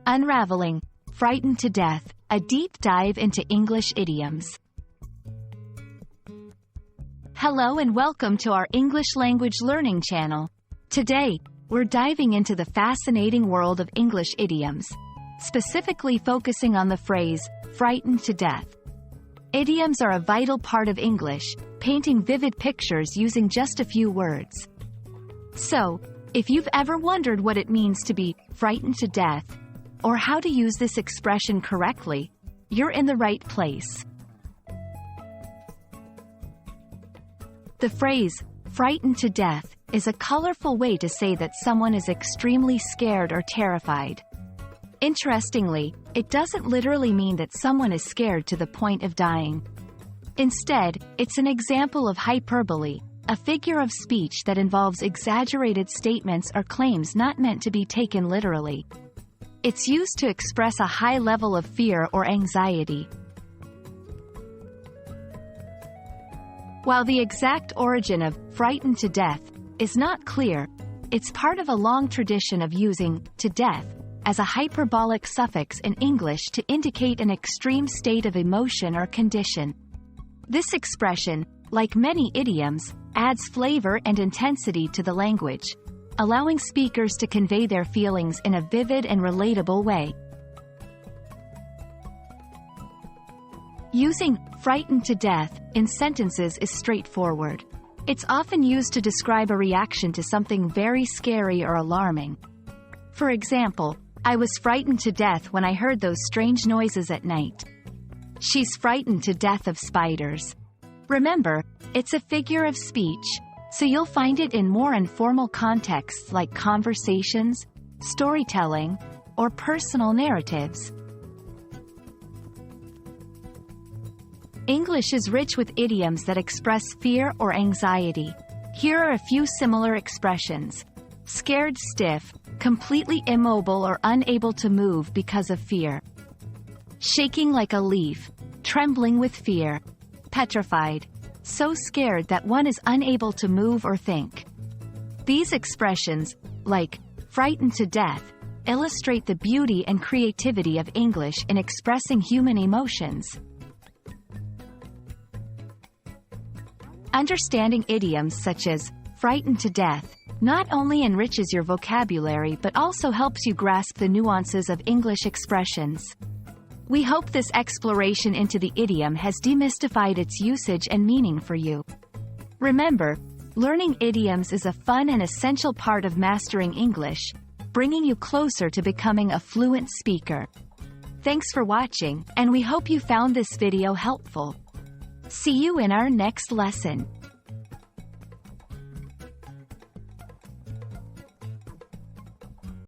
Unraveling, Frightened to Death, a deep dive into English idioms. Hello and welcome to our English language learning channel. Today, we're diving into the fascinating world of English idioms, specifically focusing on the phrase, frightened to death. Idioms are a vital part of English, painting vivid pictures using just a few words. So, if you've ever wondered what it means to be frightened to death, or how to use this expression correctly, you're in the right place. The phrase, frightened to death, is a colorful way to say that someone is extremely scared or terrified. Interestingly, it doesn't literally mean that someone is scared to the point of dying. Instead, it's an example of hyperbole, a figure of speech that involves exaggerated statements or claims not meant to be taken literally. It's used to express a high level of fear or anxiety. While the exact origin of frightened to death is not clear, it's part of a long tradition of using to death as a hyperbolic suffix in English to indicate an extreme state of emotion or condition. This expression, like many idioms, adds flavor and intensity to the language, allowing speakers to convey their feelings in a vivid and relatable way. Using frightened to death in sentences is straightforward. It's often used to describe a reaction to something very scary or alarming. For example, I was frightened to death when I heard those strange noises at night. She's frightened to death of spiders. Remember, it's a figure of speech, so you'll find it in more informal contexts like conversations, storytelling, or personal narratives. English is rich with idioms that express fear or anxiety. Here are a few similar expressions. Scared stiff, completely immobile or unable to move because of fear. Shaking like a leaf, trembling with fear. Petrified, so scared that one is unable to move or think. These expressions, like frightened to death, illustrate the beauty and creativity of English in expressing human emotions. Understanding idioms such as frightened to death not only enriches your vocabulary but also helps you grasp the nuances of English expressions. We hope this exploration into the idiom has demystified its usage and meaning for you. Remember, learning idioms is a fun and essential part of mastering English, bringing you closer to becoming a fluent speaker. Thanks for watching, and we hope you found this video helpful. See you in our next lesson.